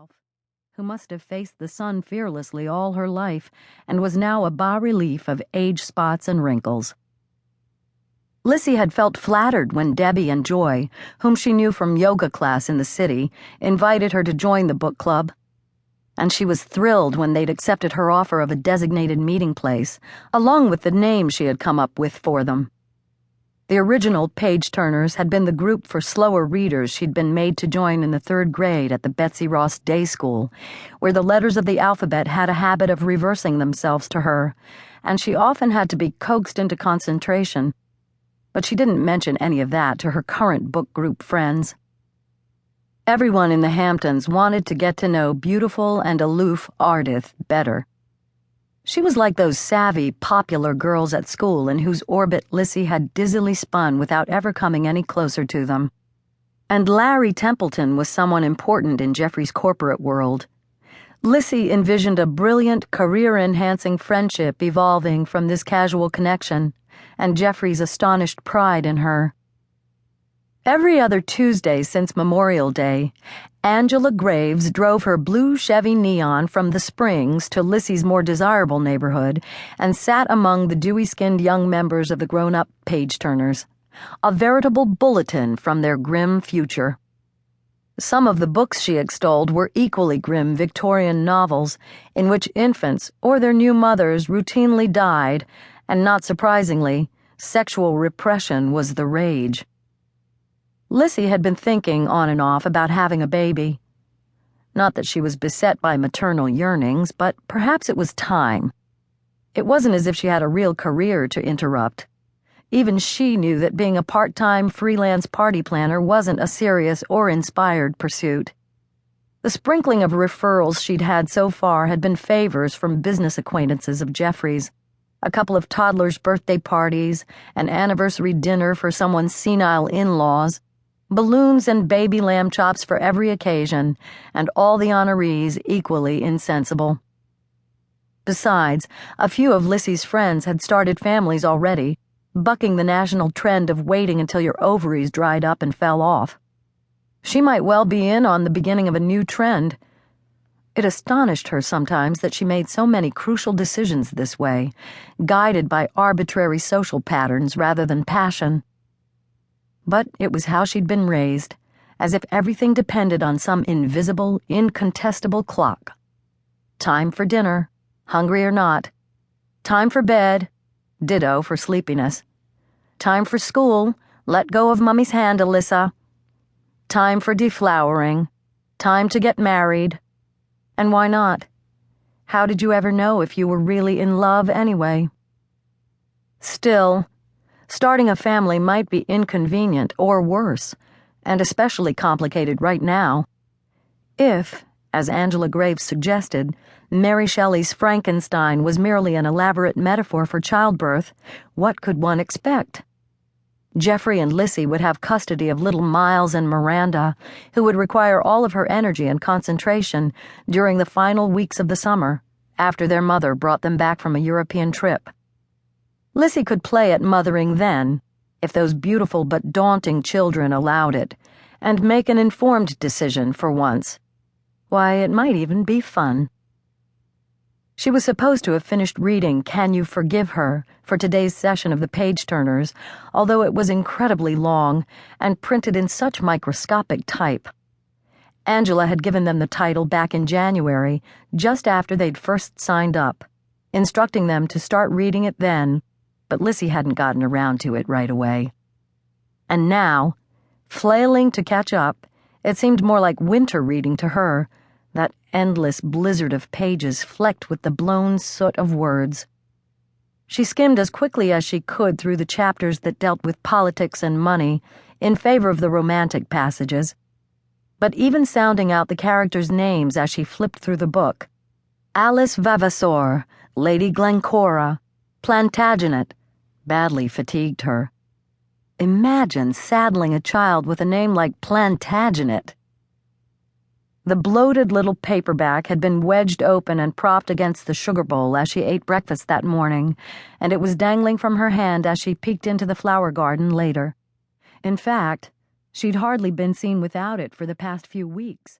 herself, who must have faced the sun fearlessly all her life and was now a bas-relief of age spots and wrinkles. Lissy had felt flattered when Debbie and Joy, whom she knew from yoga class in the city, invited her to join the book club. And she was thrilled when they'd accepted her offer of a designated meeting place, along with the name she had come up with for them. The original page-turners had been the group for slower readers she'd been made to join in the 3rd grade at the Betsy Ross Day School, where the letters of the alphabet had a habit of reversing themselves to her, and she often had to be coaxed into concentration. But she didn't mention any of that to her current book group friends. Everyone in the Hamptons wanted to get to know beautiful and aloof Ardith better. She was like those savvy, popular girls at school in whose orbit Lissy had dizzily spun without ever coming any closer to them. And Larry Templeton was someone important in Jeffrey's corporate world. Lissy envisioned a brilliant, career-enhancing friendship evolving from this casual connection, and Jeffrey's astonished pride in her. Every other Tuesday since Memorial Day, Angela Graves drove her blue Chevy Neon from the Springs to Lissy's more desirable neighborhood and sat among the dewy-skinned young members of the grown-up page-turners, a veritable bulletin from their grim future. Some of the books she extolled were equally grim Victorian novels in which infants or their new mothers routinely died, and not surprisingly, sexual repression was the rage. Lissy had been thinking on and off about having a baby. Not that she was beset by maternal yearnings, but perhaps it was time. It wasn't as if she had a real career to interrupt. Even she knew that being a part-time freelance party planner wasn't a serious or inspired pursuit. The sprinkling of referrals she'd had so far had been favors from business acquaintances of Jeffrey's, a couple of toddlers' birthday parties, an anniversary dinner for someone's senile in-laws, balloons and baby lamb chops for every occasion, and all the honorees equally insensible. Besides, a few of Lissy's friends had started families already, bucking the national trend of waiting until your ovaries dried up and fell off. She might well be in on the beginning of a new trend. It astonished her sometimes that she made so many crucial decisions this way, guided by arbitrary social patterns rather than passion. But it was how she'd been raised, as if everything depended on some invisible, incontestable clock. Time for dinner, hungry or not. Time for bed, ditto for sleepiness. Time for school, let go of Mummy's hand, Alyssa. Time for deflowering. Time to get married. And why not? How did you ever know if you were really in love anyway? Still, starting a family might be inconvenient or worse, and especially complicated right now. If, as Angela Graves suggested, Mary Shelley's Frankenstein was merely an elaborate metaphor for childbirth, what could one expect? Jeffrey and Lissy would have custody of little Miles and Miranda, who would require all of her energy and concentration during the final weeks of the summer, after their mother brought them back from a European trip. Lissy could play at mothering then, if those beautiful but daunting children allowed it, and make an informed decision for once. Why, it might even be fun. She was supposed to have finished reading Can You Forgive Her for today's session of the page-turners, although it was incredibly long and printed in such microscopic type. Angela had given them the title back in January, just after they'd first signed up, instructing them to start reading it then, but Lissy hadn't gotten around to it right away. And now, flailing to catch up, it seemed more like winter reading to her, that endless blizzard of pages flecked with the blown soot of words. She skimmed as quickly as she could through the chapters that dealt with politics and money, in favor of the romantic passages, but even sounding out the characters' names as she flipped through the book. Alice Vavasour, Lady Glencora, Plantagenet, badly fatigued her. Imagine saddling a child with a name like Plantagenet. The bloated little paperback had been wedged open and propped against the sugar bowl as she ate breakfast that morning, and it was dangling from her hand as she peeked into the flower garden later. In fact, she'd hardly been seen without it for the past few weeks.